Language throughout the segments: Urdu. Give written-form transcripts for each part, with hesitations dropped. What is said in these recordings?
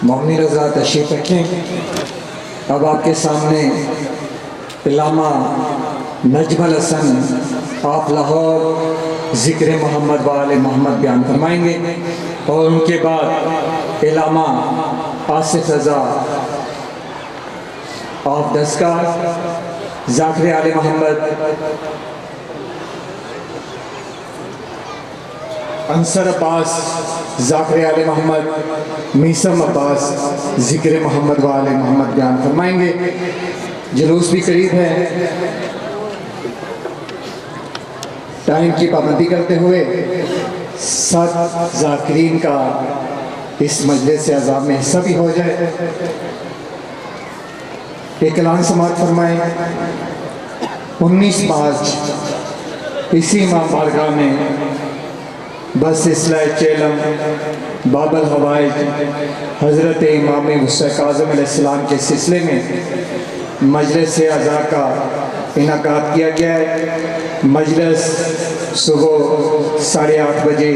مومنی رضا تشریف رکھیں۔ اب آپ کے سامنے علامہ نجم الحسن آپ لاہور ذکر محمد و آل محمد بیان فرمائیں گے، اور ان کے بعد علامہ آصف رضا آپ دستگاہ ذاکر آل محمد، انصر عباس ذاکر آل محمد، میثم عباس ذکر محمد و آل محمد بیان فرمائیں گے۔ جلوس بھی قریب ہے، ٹائم کی پابندی کرتے ہوئے 7 ذاکرین کا اس مجلس اعزاز میں حصہ بھی ہو جائے۔ ایک اعلان سماعت فرمائیں۔ 19 مارچ اسی امام بارگاہ میں بس اصلاح چیلم باب الحوائج حضرت امام غوث کاظم علیہ السلام کے سلسلے میں مجلس اعزاز کا انعقاد کیا گیا ہے۔ مجلس صبح 8:30 بجے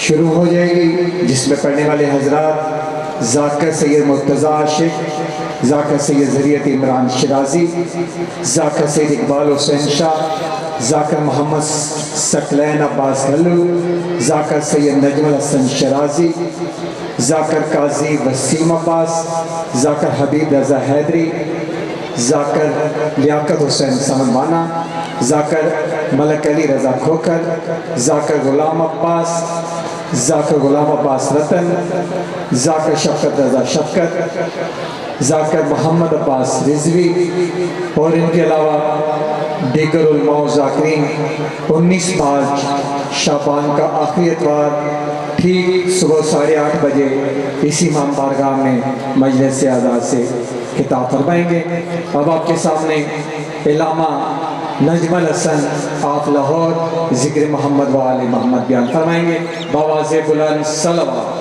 شروع ہو جائے گی، جس میں پڑھنے والے حضرات ذاکر سید مرتضیٰ عاشق، ذاکر سید ذریعت عمران شرازی، ذاکر سید اقبال حسین شاہ، ذاکر محمد ثقلین عباس گھلو، ذاکر سید نجم الحسن شرازی، ذاکر قاضی وسیم عباس، ذاکر حبیب رضا حیدری، ذاکر لیاقت حسین سمنوانا، ذاکر ملک علی رضا کھوکر، ذاکر غلام عباس، ذاکر غلام عباس رتن، ذاکر شفقت رضا شفقت، ذاکر محمد عباس رضوی، اور ان کے علاوہ دیگر علماء و ذاکرین 19 مارچ شعبان کا آخری اتوار ٹھیک صبح 8:30 بجے اسی امام بارگاہ میں مجلس اعزاز سے خطاب فرمائیں گے۔ اب آپ کے سامنے علامہ نجم الحسن آپ لاہور ذکر محمد و آل محمد بیان فرمائیں گے۔ بآواز بلند صلوات۔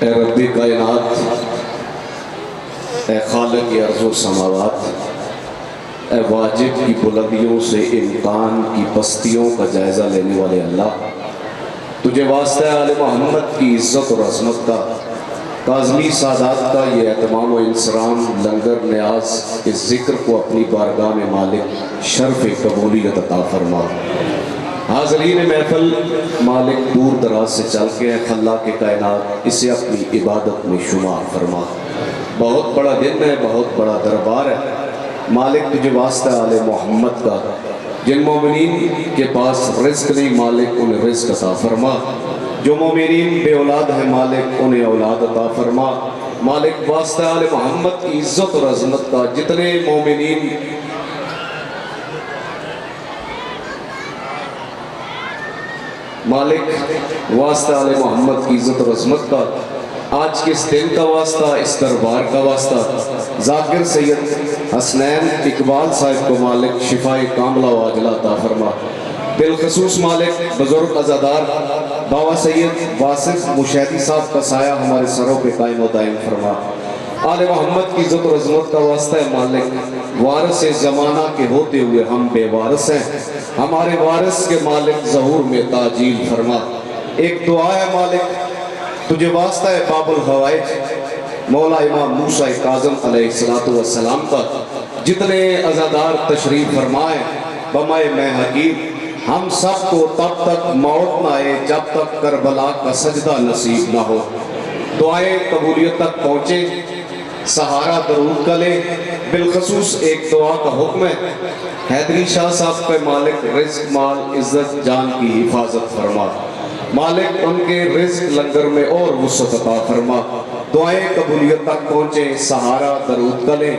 اے رب کائنات، اے خالق ارض و سماوات، اے واجب کی بلندیوں سے امکان کی پستیوں کا جائزہ لینے والے اللہ، تجھے واسطہ آل محمد کی عزت اور عظمت کا، کاظمی سادات کا یہ اہتمام و انصرام لنگر نیاز اس ذکر کو اپنی بارگاہ میں مالک شرف قبولیت عطا فرما۔ حاضرین محفل، مالک دور دراز سے چل کے خلاق کائنات اسے اپنی عبادت میں شمار فرما۔ بہت بڑا دن ہے، بہت بڑا دربار ہے، مالک تجھے واسطہ آل محمد کا، جن مومنین کے پاس رزق نہیں مالک انہیں رزق عطا فرما، جو مومنین بے اولاد ہیں مالک انہیں اولاد عطا فرما۔ مالک واسطہ آل محمد کی عزت اور عظمت کا جتنے مومنین مالک واسطہ آل محمد کی عزت اور عظمت کا آج کے اس دن کا واسطہ، اس دربار کا واسطہ، ذاکر سید حسنین اقبال صاحب کو مالک شفائے کاملہ و عاجلہ عطا فرما۔ بالخصوص مالک بزرگ عزادار بابا سید واصف مشہدی صاحب کا سایہ ہمارے سروں پہ قائم و دائم فرما۔ آل محمد کی عزت اور عظمت کا واسطہ ہے مالک، وارث زمانہ کے ہوتے ہوئے ہم بے وارث ہیں، ہمارے وارث کے مالک ظہور میں تاجیل فرما۔ ایک دعا ہے مالک تجھے واسطہ ہے باب الحوائج مولا امام موسیٰ کاظم علیہ السلام کا، جتنے عزادار تشریف فرمائے بمائے میں حکیم، ہم سب کو تب تک موت نہ آئے جب تک کربلا کا سجدہ نصیب نہ ہو۔ دعائیں قبولیت تک پہنچے، سہارا درود کا لے۔ بالخصوص ایک دعا کا حکم ہے، حیدری شاہ صاحب پہ مالک رزق مال عزت جان کی حفاظت فرما، مالک ان کے رزق لنگر میں اور وسعت عطا فرما۔ دعائیں قبولیت تک پہنچے، سہارا درود کا لے،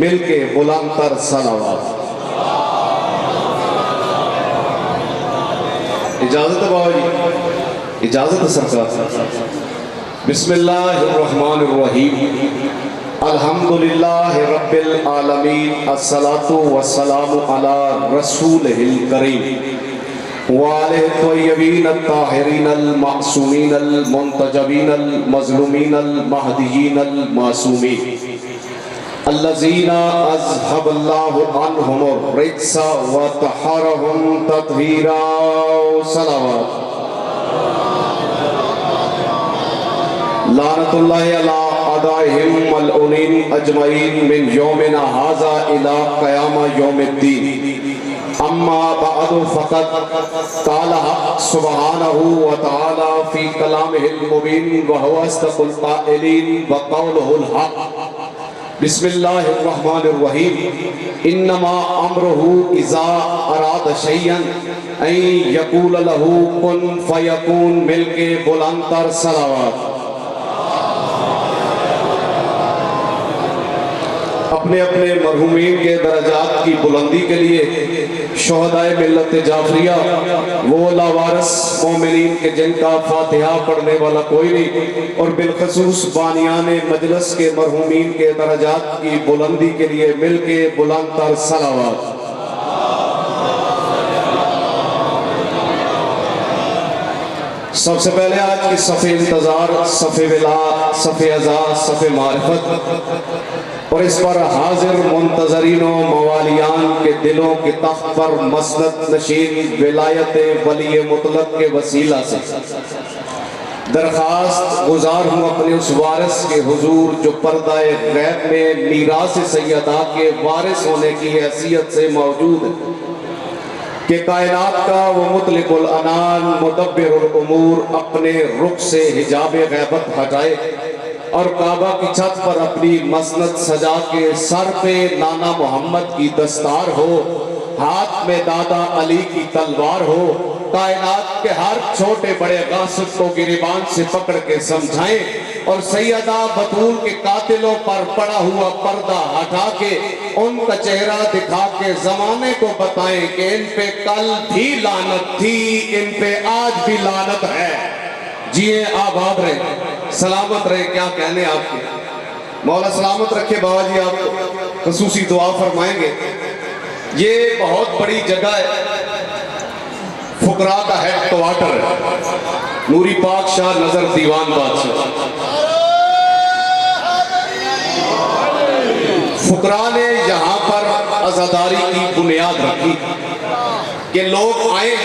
مل کے بلند تر صلوات۔ اجازت ہے بابا جی، اجازت ہے سرکار۔ بسم اللہ الرحمن الرحیم، الحمدللہ رب العالمین، الصلاۃ والسلام علی رسولہ الکریم۔ وآلہ الطیبین الطاہرین المعصومین المنتجبین المظلومین المہدیین المعصومین الذین اذهب اللہ عنہم الرجس وطہرہم تطہیرا. صلوات. لعنت اللہ علی اعدائہم ملعونین اجمعین من یومنا ھذا الی قیام یوم الدین. اما بعد فقد قال حق سبحانہ وتعالی فی کلامہ المبین وہو اصدق القائلین وقولہ الحق. بسم اللہ الرحمن الرحیم. انما امرہ اذا اراد شیئا ان یقول لہ کن فیکون. مل کے بلند تر صلوات. اپنے اپنے مرحومین کے درجات کی بلندی کے لیے شہدائے ملت جعفریہ وہ لاوارث مومنین کے جن کا فاتحہ پڑھنے والا کوئی نہیں، اور بالخصوص بانیان مجلس کے مرحومین کے درجات کی بلندی کے لیے مل کے بلند تر صلوات. سب سے پہلے آج کی صف انتظار، صف ولا، صف عزا، صف معرفت، اور اس پر حاضر منتظرین و موالیان کے دلوں کے تخت پر مسند نشین ولایت ولی مطلق کے وسیلہ سے درخواست گزار ہوں اپنے اس وارث کے حضور جو پردہ غیب میں میراث سیدہ کے وارث ہونے کی حیثیت سے موجود ہے، کہ کائنات کا وہ مطلق العنان مدبر الامور اپنے رخ سے حجاب غیبت ہٹائے اور کعبہ کی چھت پر اپنی مسند سجا کے سر پہ نانا محمد کی دستار ہو، ہاتھ میں دادا علی کی تلوار ہو، کائنات کے ہر چھوٹے بڑے غاصب کو گریبان سے پکڑ کے سمجھائیں اور سیدہ بطول کے قاتلوں پر پڑا ہوا پردہ ہٹا کے ان کا چہرہ دکھا کے زمانے کو بتائیں کہ ان پہ کل بھی لعنت تھی، ان پہ آج بھی لعنت ہے. جیئے آباد رہے، سلامت رہے. کیا کہنے آپ کے مولا سلامت رکھے. بابا جی آپ کو خصوصی دعا فرمائیں گے. یہ بہت بڑی جگہ ہے، فقراء کا ہیڈ کوارٹر ہے، نوری پاک شاہ نظر دیوان بادشاہ. فقراء نے یہاں پر عزاداری کی بنیاد رکھی کہ لوگ آئیں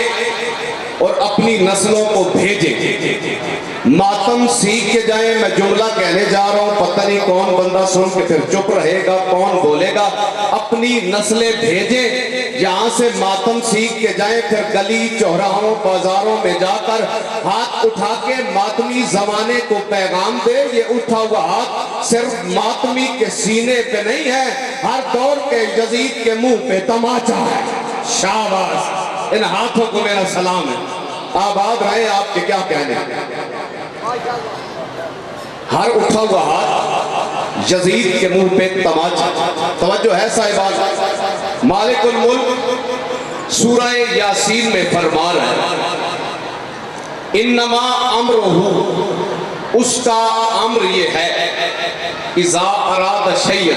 اور اپنی نسلوں کو بھیجیں، ماتم سیکھ کے جائیں. میں جملہ کہنے جا رہا ہوں، پتہ نہیں کون بندہ سن کے پھر چپ رہے گا، کون بولے گا. اپنی نسلیں بھیجیں، یہاں سے ماتم سیکھ کے جائیں، پھر گلی چوراہوں بازاروں میں جا کر ہاتھ اٹھا کے ماتمی زمانے کو پیغام دے. یہ اٹھا ہوا ہاتھ صرف ماتمی کے سینے پہ نہیں ہے، ہر دور کے یزید کے منہ پہ تماچا ہے. شاباش، ان ہاتھوں کو میرا سلام ہے. آباد رہے. آپ کے کیا کہنے؟ ہر اٹھا ہوا ہاتھ یزید کے منہ پہ تماچا. توجہ ہے صاحبان. مالک الملک سورہ یاسین میں فرما رہا ہے انما امرہ، اس کا امر یہ ہے اذا اراد شیئا،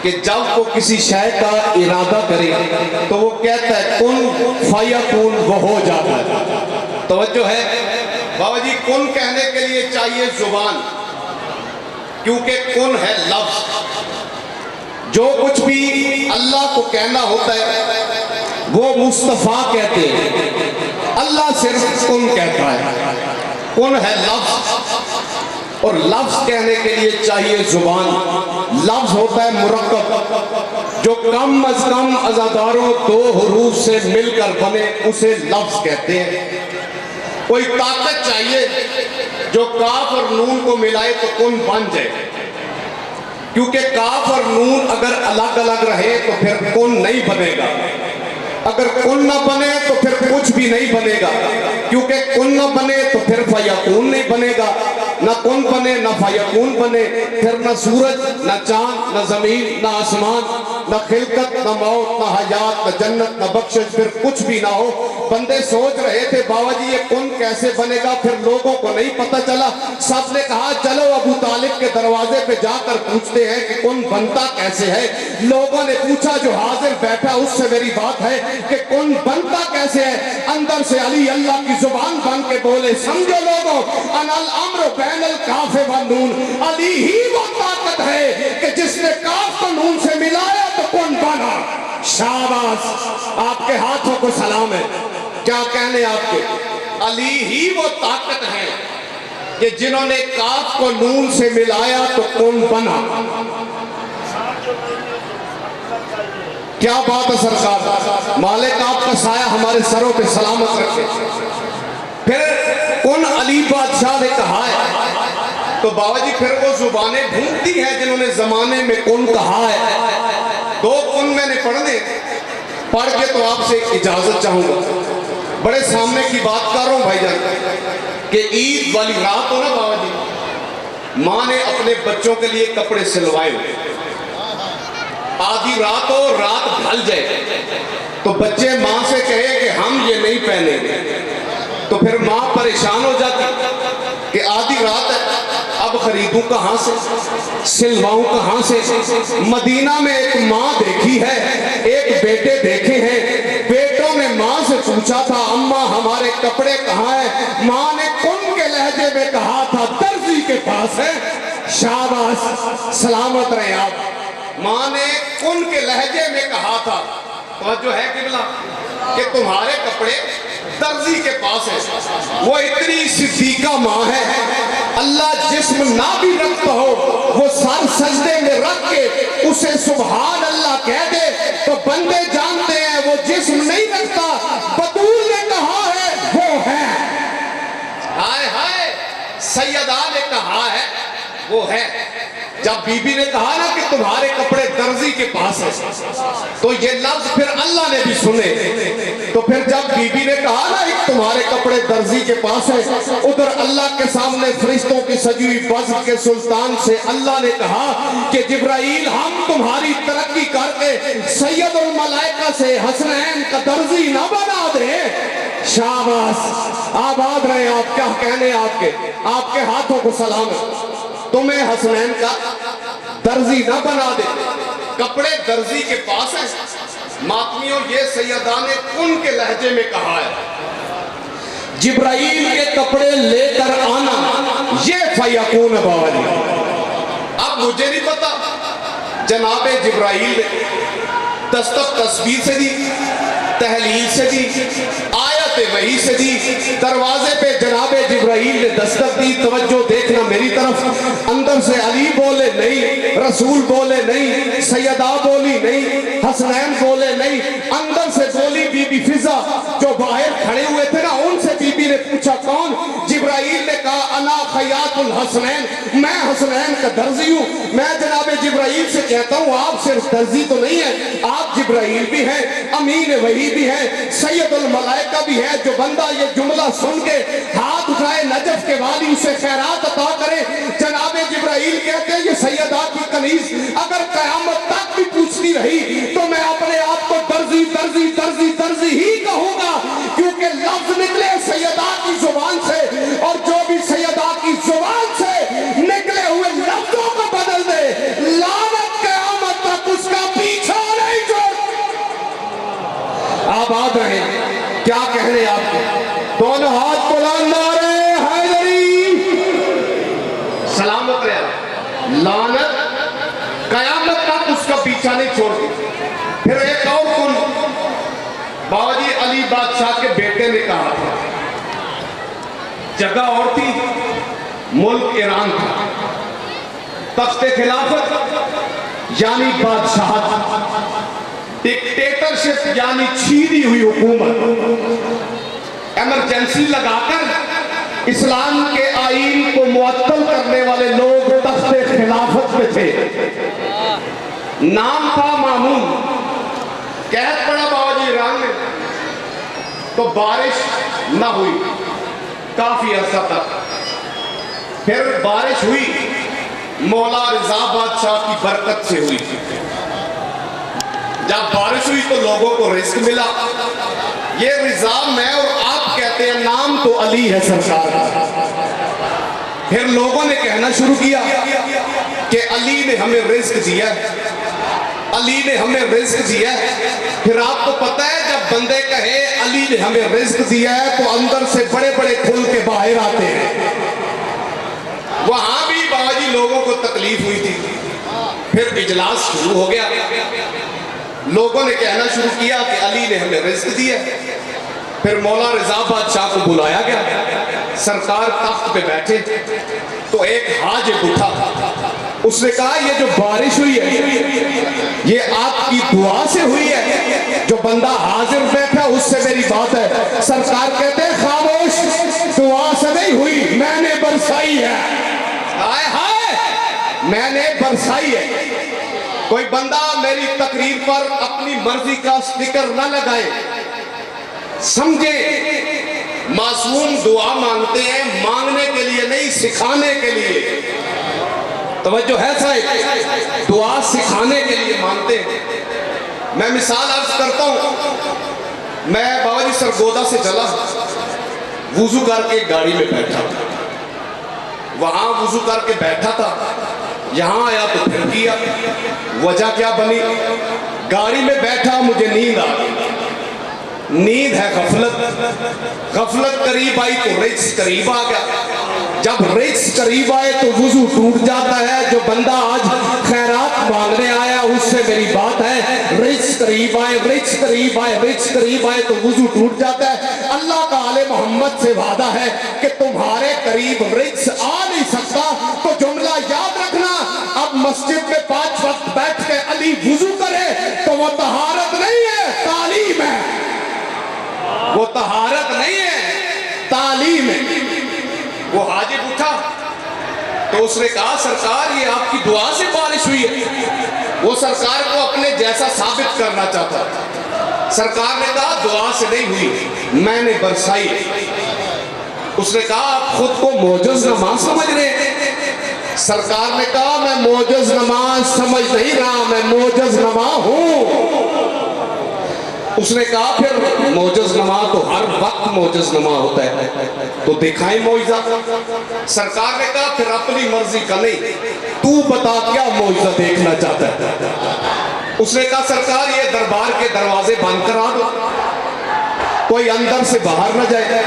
کہ جب وہ کسی شے کا ارادہ کرے تو وہ کہتا ہے کن فیکون، وہ ہو جاتا ہے. توجہ ہے بابا جی. کن کہنے کے لیے چاہیے زبان، کیونکہ کن ہے لفظ. جو کچھ بھی اللہ کو کہنا ہوتا ہے وہ مصطفیٰ کہتے ہیں، اللہ صرف کن کہتا ہے. کن ہے لفظ، اور لفظ کہنے کے لیے چاہیے زبان. لفظ ہوتا ہے مرکب، جو کم از کم عزاداروں 2 حروف سے مل کر بنے، اسے لفظ کہتے ہیں. کوئی طاقت چاہیے جو کاف اور نون کو ملائے تو کن بن جائے، کیونکہ کاف اور نون اگر الگ الگ رہے تو پھر کن نہیں بنے گا. اگر کن نہ بنے تو پھر کچھ بھی نہیں بنے گا، کیونکہ کن نہ بنے تو پھر فیکون نہیں بنے گا. نہ کن بنے نہ فیکون بنے، پھر نہ سورج نہ چاند نہ زمین نہ آسمان نہ خلقت نہ موت نہ حیات نہ جنت نہ بخشش، پھر کچھ بھی نہ ہو۔ بندے سوچ رہے تھے بابا جی یہ کن کیسے بنے گا، پھر لوگوں کو نہیں پتہ چلا، سب نے کہا چلو ابو طالب کے دروازے پہ جا کر پوچھتے ہیں کہ کن بنتا کیسے ہے۔ لوگوں نے پوچھا، جو حاضر بیٹھا اس سے میری بات ہے کہ کن بنتا کیسے ہے؟ اندر سے علی اللہ کی زبان بن کے بولے، سمجھو لوگوں، انا الامر بین الکاف والنون، علی ہی وہ طاقت ہے کہ جس نے کاف کو نون سے ملایا تو کن بنا۔ شاباش، آپ کے ہاتھوں کو سلام ہے، کیا کہنے آپ کے؟ علی ہی وہ طاقت ہے کہ جنہوں نے کاف کو نون سے ملایا تو کن بنا۔ کیا بات ہے سرکار، مالک آپ کا سایہ ہمارے سروں پہ سلامت رکھے۔ پھر ان علی بادشاہ نے کہا ہے تو بابا جی پھر وہ زبانیں ڈھونڈتی ہیں جنہوں نے زمانے میں کن کہا ہے۔ دو کن میں نے پڑھنے، پڑھ کے تو آپ سے اجازت چاہوں گا۔ بڑے سامنے کی بات کر رہا ہوں بھائی جان کہ عید والی رات ہو نا بابا جی، ماں نے اپنے بچوں کے لیے کپڑے سلوائے ہوئے، آدھی رات ہو، رات ڈھل جائے تو بچے ماں سے کہے کہ ہم یہ نہیں پہنیں گے، تو پھر ماں پریشان ہو جاتی کہ آدھی رات ہے، اب خریدوں کہاں سے، سلواؤں کہاں سے۔ مدینہ میں ایک ماں دیکھی ہے، ایک بیٹے دیکھے ہیں، بیٹوں نے ماں سے پوچھا تھا اماں ہمارے کپڑے کہاں ہیں؟ ماں نے کن کے لہجے میں کہا تھا درزی کے پاس ہے۔ شاباش، سلامت رہے آپ۔ ماں نے کن کے لہجے میں کہا تھا، توجہ ہے قبلہ، کہ تمہارے کپڑے درزی کے پاس ہے۔ وہ اتنی صدیقہ ماں ہے، اللہ جسم نہ بھی رکھتا ہو وہ سر سجدے میں رکھ کے اسے سبحان اللہ کہہ دے تو بندے جانتے ہیں وہ جسم نہیں رکھتا، بطول نے کہا ہے وہ ہے۔ ہائے ہائے، سیدہ نے کہا ہے وہ ہے۔ جب بی بی نے کہا نا کہ تمہارے کپڑے درزی کے پاس ہیں تو یہ لفظ پھر اللہ نے بھی سنے، تو پھر جب بی بی نے کہا نا تمہارے کپڑے درزی کے پاس ہیں، ادھر اللہ کے سامنے فرشتوں کی سجی ہوئی بزم کے سلطان سے اللہ نے کہا کہ جبرائیل ہم تمہاری ترقی کر کے سید الملائکہ سے حسنین کا درزی نہ بنا دے۔ شاباش، آباد رہے آپ، کیا کہنے آپ کے ہاتھوں کو سلام ہے، تمہیں حسنین کا درزی نہ بنا دے، کپڑے درزی کے پاس ہیں۔ ماتمیوں یہ سیدہ نے کن کے لہجے میں کہا ہے، جبرائیل کے کپڑے لے کر آنا، یہ فیکون بابا جی۔ اب مجھے نہیں پتا جناب جبرائیل نے دستک تسبیح سے دی، تحلیل سے دی، آیت وحی سے دی، دروازے پہ جناب جبرائیل نے دستک دی۔ توجہ دیکھنا میری طرف، اندر سے علی بولے نہیں، رسول بولے نہیں، سیدہ بولی نہیں، حسنین بولے نہیں، اندر سے بولی بی بی فضا جو باہر کھڑے ہوئے تھے نا، ان سے بی بی نے پوچھا کون؟ جبرائیل نے کہا انا خیاط الحسنین، میں حسنین کا درزی ہوں۔ میں جناب جبرائیل سے کہتا ہوں آپ صرف درزی تو نہیں ہیں، آپ جبرائیل بھی ہیں، امین وحی بھی ہیں، سید الملائکہ بھی ہے۔ جو بندہ یہ جملہ سن کے ہاتھ اٹھائے نجف کے والی اسے خیرات عطا کرے۔ جناب جبرائیل کہتے ہیں یہ سیدہ کی کنیز اگر قیامت تک بھی پوچھتی رہی تو میں اپنے آپ کو درزی درزی درزی درزی ہی کہوں گا، کیونکہ لفظ نکلے سیدہ کی زبان سے، اور جو بھی سیدہ کی زبان سے نکلے ہوئے لفظوں کو بدل دے، لعنت قیامت تک اس کا پیچھا نہیں چھوڑ۔ آباد رہے، کیا کہنے آپ کے؟ دونوں ہاتھ بلند نعرے حیدری، سلامت رہے، لعنت قیامت تک اس کا پیچھا نہیں چھوڑتی۔ پھر ایک اور کن بابا جی علی بادشاہ کے بیٹے نے کہا تھا، جگہ اور تھی، ملک ایران تھا، تخت خلافت یعنی بادشاہت، ڈکٹیٹرشپ یعنی چھینی ہوئی حکومت، ایمرجنسی لگا کر اسلام کے آئین کو معطل کرنے والے لوگ تخت خلافت میں تھے۔ نام تھا مامون، قحط پڑا بابا جی ایران میں تو بارش نہ ہوئی کافی عرصہ تک، پھر بارش ہوئی مولا رضا بادشاہ کی برکت سے ہوئی، جب بارش ہوئی تو لوگوں کو رزق ملا. یہ رضا میں اور آپ کہتے ہیں, نام تو علی ہے سرکار کا. پھر لوگوں نے کہنا شروع کیا کہ علی نے ہمیں رزق دیا, علی نے ہمیں رزق دیا. پھر آپ کو پتہ ہے جب بندے کہے علی نے ہمیں رزق دیا ہے تو اندر سے بڑے بڑے کھل کے باہر آتے ہیں. وہاں بھی بابا جی لوگوں کو تکلیف ہوئی تھی. پھر اجلاس شروع ہو گیا, لوگوں نے کہنا شروع کیا کہ علی نے ہمیں رزق دیا. پھر مولا رضا بادشاہ کو بلایا گیا, سرکار تخت پہ بیٹھے تو ایک حاجب اٹھا. اس نے کہا یہ جو بارش ہوئی ہے یہ آپ کی دعا سے ہوئی ہے, جو بندہ حاضر بیٹھا اس سے میری بات ہے. سرکار کہتے ہیں خاموش, دعا سے نہیں ہوئی, میں نے برسائی ہے. ہائے ہائے, میں نے برسائی ہے. کوئی بندہ میری تقریر پر اپنی مرضی کا سٹیکر نہ لگائے, سمجھے معصوم دعا مانگتے ہیں مانگنے کے لیے نہیں, سکھانے کے لیے. توجہ ہے صاحب, دعا سکھانے کے لیے مانگتے ہیں. میں مثال عرض کرتا ہوں, میں بابا جی سرگودا سے چلا, وضو کر کے گاڑی میں بیٹھا, وہاں وضو کر کے بیٹھا تھا, یہاں آیا تو پھر کیا. وجہ کیا بنی؟ گاڑی میں بیٹھا مجھے نیند آ گئی. نیند ہے غفلت, غفلت قریب آئی تو رجس قریب آ گیا. جب رجس قریب آئے تو وضو ٹوٹ جاتا ہے. جو بندہ آج خیرات مانگنے آیا اس سے میری بات ہے, رجس قریب آئے, رجس قریب آئے, رجس قریب آئے تو وضو ٹوٹ جاتا ہے. اللہ کا آل محمد سے وعدہ ہے کہ تمہارے قریب رجس آ نہیں سکتا. تو جملہ یاد رکھنا, اب مسجد میں 5 وقت بیٹھ کے علی وضو کرے تو وہ طہارت نہیں ہے, تعلیم ہے. وہ طہارت نہیں ہے, تعلیم ہے. وہ حاجب اٹھا تو اس نے کہا سرکار یہ آپ کی دعا سے بارش ہوئی ہے. وہ سرکار کو اپنے جیسا ثابت کرنا چاہتا. سرکار نے کہا دعا سے نہیں ہوئی, میں نے برسائی. اس نے کہا آپ خود کو معجز نماز سمجھ رہے ہیں. سرکار نے کہا میں معجز نماز سمجھ نہیں رہا, میں معجز نما ہوں. اس نے کہا پھر معجز نما تو ہر وقت معجز نما ہوتا ہے, تو دکھائیں معجزہ. سرکار نے کہا پھر اپنی مرضی کا نہیں, تو بتا کیا معجزہ دیکھنا چاہتا ہے. اس نے کہا سرکار یہ دربار کے دروازے بند کرا دو, کوئی اندر سے باہر نہ جائے,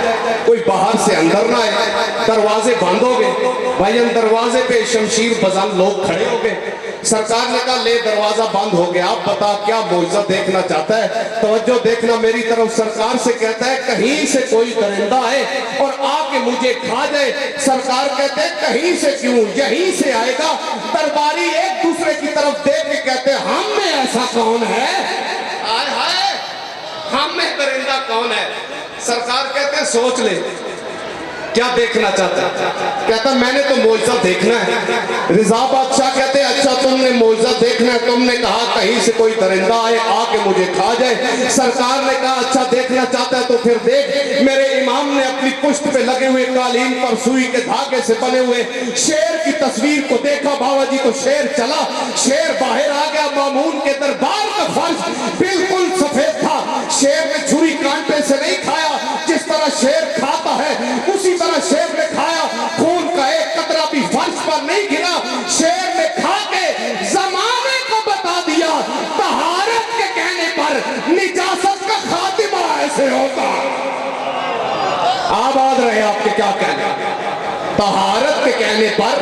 کوئی باہر سے اندر نہ آئے. دروازے بند ہو گئے بھائی, دروازے پہ شمشیر بزن لوگ کھڑے ہو گئے. سرکار نے کہا لے دروازہ بند ہو گیا, آپ بتا کیا معجزہ دیکھنا چاہتا ہے. توجہ دیکھنا میری طرف. سرکار سے کہتا ہے کہیں سے کوئی درندہ آئے اور آ کے مجھے کھا جائے. سرکار کہتے ہیں کہیں سے کیوں, یہیں سے آئے گا. درباری ایک دوسرے کی طرف دیکھ کے کہتے ہیں ہم میں ایسا کون ہے, آئے ہائے ہم میں درندہ کون ہے. سرکار کہتے ہیں سوچ لے کیا دیکھنا چاہتا ہے. کہتا میں نے تو معجزہ دیکھنا ہے. رضا بادشاہ کہتے ہیں اچھا تم نے معجزہ دیکھنا ہے, تم نے کہا کہیں سے کوئی درندہ آئے آ کے مجھے کھا جائے. سرکار نے کہا اچھا دیکھنا چاہتا ہے تو پھر دیکھ, میرے امام نے اپنی پشت پہ لگے ہوئے قالین پر سوئی کے دھاگے سے بنے ہوئے شیر کی تصویر کو دیکھا. بابا جی تو شیر چلا, شیر باہر آ گیا. مامون کے دربار کا فرش بالکل سفید تھا. شیر نے چھری کانٹے سے نہیں کھایا, جس طرح شیر کھاتا ہے اسی طرح شیر نے کھایا. خون کا ایک قطرہ بھی فرش پر نہیں گرا. شیر نے کھا کے زمانے کو بتا دیا طہارت کے کہنے پر نجاست کا خاتمہ ایسے ہوتا. آباد رہے آپ کے کیا کہنے, طہارت کے کہنے پر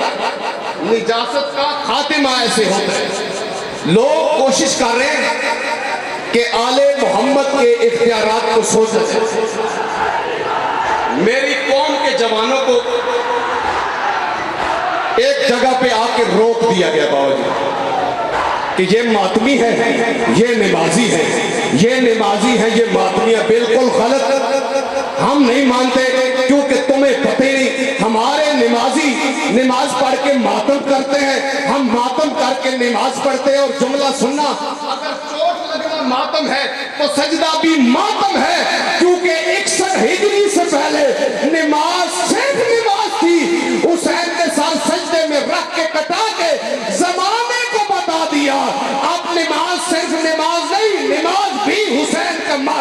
نجاست کا خاتمہ ایسے ہوتا ہے. لوگ کوشش کر رہے ہیں کہ آل محمد کے اختیارات کو سوچیں. میری قوم کے جوانوں کو ایک جگہ پہ آ کے روک دیا گیا بابا جی کہ یہ ماتمی ہے, یہ نمازی ہے, یہ نمازی ہے, یہ ماتمی ہے. بالکل غلط, ہم نہیں مانتے کیونکہ تمہیں پتہ نہیں. ہمارے نمازی نماز پڑھ کے ماتم کرتے ہیں, ہم ماتم کر کے نماز پڑھتے ہیں. اور جملہ سننا, اگر چوٹ لگنا ماتم ہے تو سجدہ بھی ماتم ہے, کیونکہ 61 ہجری سے پہلے نماز صرف نماز تھی. حسین کے ساتھ سجدے میں رکھ کے کٹا کے زمانے کو بتا دیا اب نماز صرف نماز نہیں,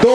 2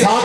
7